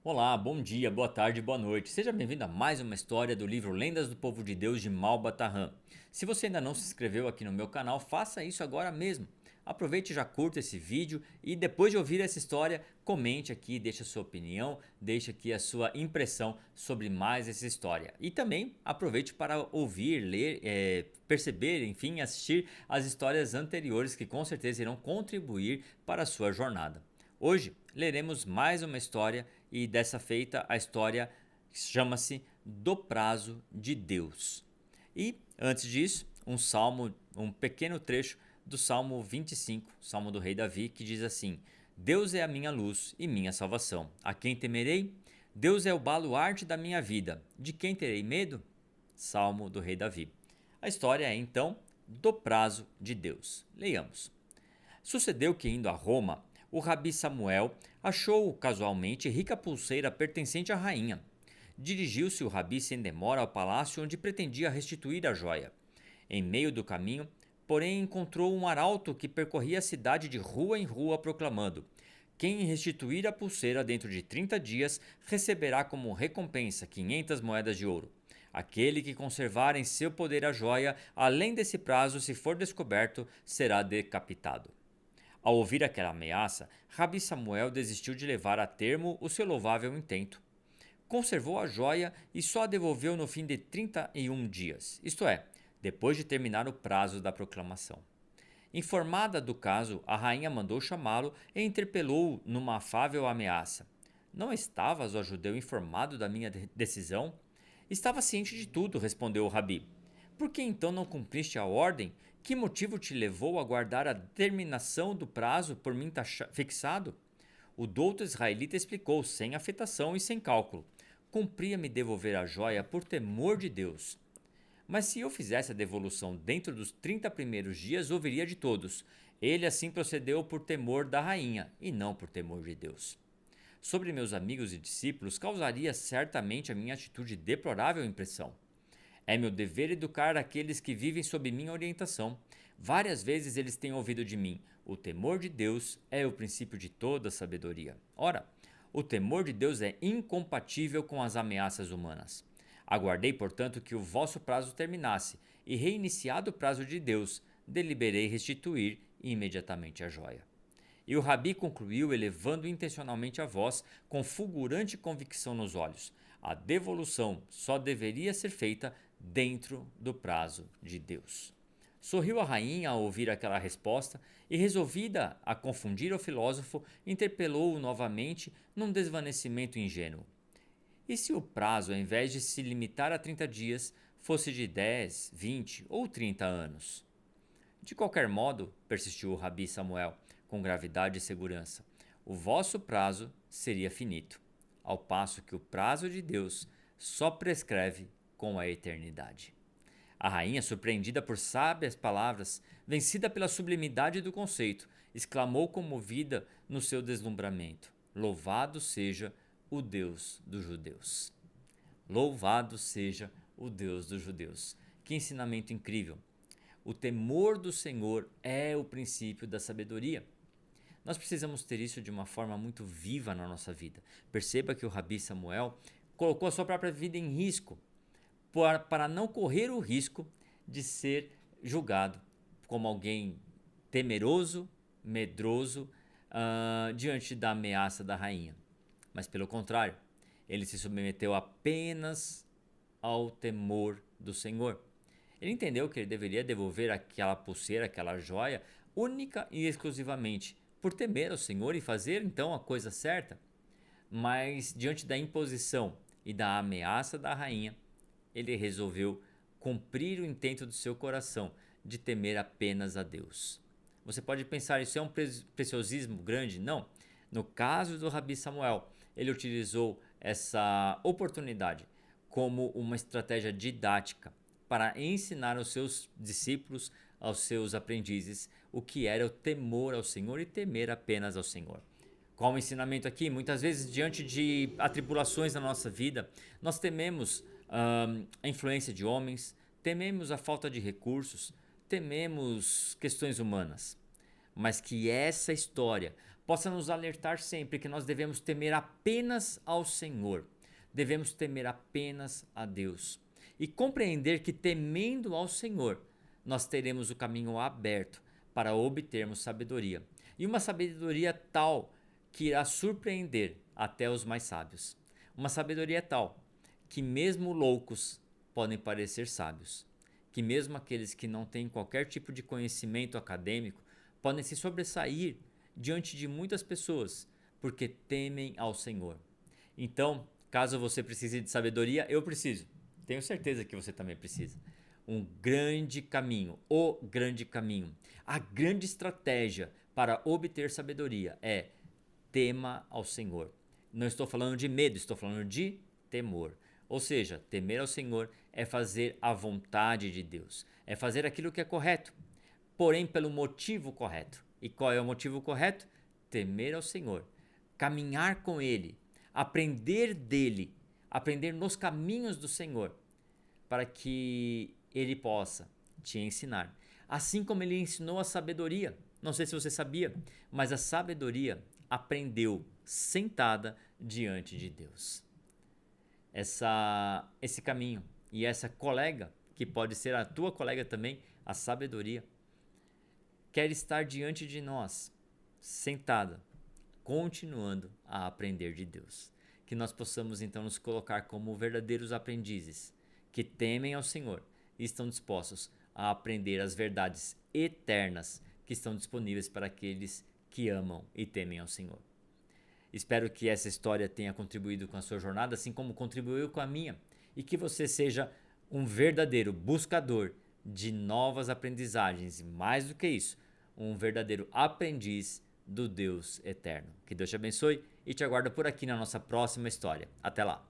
Olá, bom dia, boa tarde, boa noite. Seja bem-vindo a mais uma história do livro Lendas do Povo de Deus de Malba Tahan. Se você ainda não se inscreveu aqui no meu canal, faça isso agora mesmo. Aproveite e já curta esse vídeo e depois de ouvir essa história, comente aqui, deixe a sua opinião, deixe aqui a sua impressão sobre mais essa história. E também aproveite para ouvir, ler, perceber, enfim, assistir as histórias anteriores que com certeza irão contribuir para a sua jornada. Hoje leremos mais uma história e dessa feita a história chama-se Do Prazo de Deus. E antes disso, um salmo, um pequeno trecho do Salmo 25, Salmo do Rei Davi, que diz assim: Deus é a minha luz e minha salvação. A quem temerei? Deus é o baluarte da minha vida. De quem terei medo? Salmo do Rei Davi. A história é então do prazo de Deus. Leiamos. Sucedeu que, indo a Roma, o rabi Samuel achou casualmente rica pulseira pertencente à rainha. Dirigiu-se o rabi sem demora ao palácio onde pretendia restituir a joia. Em meio do caminho, porém, encontrou um arauto que percorria a cidade de rua em rua proclamando: quem restituir a pulseira dentro de 30 dias receberá como recompensa 500 moedas de ouro. Aquele que conservar em seu poder a joia, além desse prazo, se for descoberto, será decapitado. Ao ouvir aquela ameaça, Rabi Samuel desistiu de levar a termo o seu louvável intento. Conservou a joia e só a devolveu no fim de 31 dias, isto é, depois de terminar o prazo da proclamação. Informada do caso, a rainha mandou chamá-lo e interpelou-o numa afável ameaça. Não estavas, ó judeu, informado da minha decisão? Estava ciente de tudo, respondeu o rabi. Por que então não cumpriste a ordem? Que motivo te levou a guardar a terminação do prazo por mim fixado? O douto israelita explicou, sem afetação e sem cálculo. Cumpria-me devolver a joia por temor de Deus. Mas se eu fizesse a devolução dentro dos 30 primeiros dias, ouviria de todos. Ele assim procedeu por temor da rainha, e não por temor de Deus. Sobre meus amigos e discípulos, causaria certamente a minha atitude deplorável impressão. É meu dever educar aqueles que vivem sob minha orientação. Várias vezes eles têm ouvido de mim: o temor de Deus é o princípio de toda sabedoria. Ora, o temor de Deus é incompatível com as ameaças humanas. Aguardei, portanto, que o vosso prazo terminasse, e reiniciado o prazo de Deus, deliberei restituir imediatamente a joia. E o rabi concluiu, elevando intencionalmente a voz, com fulgurante convicção nos olhos: a devolução só deveria ser feita dentro do prazo de Deus. Sorriu a rainha ao ouvir aquela resposta e, resolvida a confundir o filósofo, interpelou-o novamente num desvanecimento ingênuo. E se o prazo, ao invés de se limitar a 30 dias, fosse de 10, 20 ou 30 anos? De qualquer modo, persistiu o rabi Samuel, com gravidade e segurança, o vosso prazo seria finito, ao passo que o prazo de Deus só prescreve com a eternidade. A rainha, surpreendida por sábias palavras, vencida pela sublimidade do conceito, exclamou comovida no seu deslumbramento: Louvado seja o Deus dos judeus! Louvado seja o Deus dos judeus! Que ensinamento incrível! O temor do Senhor é o princípio da sabedoria. Nós precisamos ter isso de uma forma muito viva na nossa vida. Perceba que o rabi Samuel colocou a sua própria vida em risco para não correr o risco de ser julgado como alguém temeroso, medroso, diante da ameaça da rainha. Mas pelo contrário, ele se submeteu apenas ao temor do Senhor. Ele entendeu que ele deveria devolver aquela pulseira, aquela joia, única e exclusivamente por temer ao Senhor e fazer então a coisa certa. Mas diante da imposição e da ameaça da rainha, ele resolveu cumprir o intento do seu coração de temer apenas a Deus. Você pode pensar, isso é um preciosismo grande? Não. No caso do Rabi Samuel, ele utilizou essa oportunidade como uma estratégia didática para ensinar aos seus discípulos, aos seus aprendizes, o que era o temor ao Senhor e temer apenas ao Senhor. Qual o ensinamento aqui? Muitas vezes, diante de atribulações na nossa vida, nós tememos a influência de homens, tememos a falta de recursos, tememos questões humanas. Mas que essa história possa nos alertar sempre que nós devemos temer apenas ao Senhor, devemos temer apenas a Deus e compreender que temendo ao Senhor, nós teremos o caminho aberto para obtermos sabedoria, e uma sabedoria tal que irá surpreender até os mais sábios. Uma sabedoria tal que mesmo loucos podem parecer sábios, que mesmo aqueles que não têm qualquer tipo de conhecimento acadêmico podem se sobressair diante de muitas pessoas, porque temem ao Senhor. Então, caso você precise de sabedoria, eu preciso. Tenho certeza que você também precisa. Um grande caminho, o grande caminho, a grande estratégia para obter sabedoria é: tema ao Senhor. Não estou falando de medo, estou falando de temor. Ou seja, temer ao Senhor é fazer a vontade de Deus, é fazer aquilo que é correto, porém pelo motivo correto. E qual é o motivo correto? Temer ao Senhor, caminhar com Ele, aprender dele, aprender nos caminhos do Senhor, para que Ele possa te ensinar. Assim como Ele ensinou a sabedoria. Não sei se você sabia, mas a sabedoria aprendeu sentada diante de Deus. Esse caminho e essa colega, que pode ser a tua colega também, a sabedoria, quer estar diante de nós, sentada, continuando a aprender de Deus. Que nós possamos então nos colocar como verdadeiros aprendizes, que temem ao Senhor e estão dispostos a aprender as verdades eternas que estão disponíveis para aqueles que amam e temem ao Senhor. Espero que essa história tenha contribuído com a sua jornada, assim como contribuiu com a minha, e que você seja um verdadeiro buscador de novas aprendizagens e, mais do que isso, um verdadeiro aprendiz do Deus eterno. Que Deus te abençoe e te aguardo por aqui na nossa próxima história. Até lá!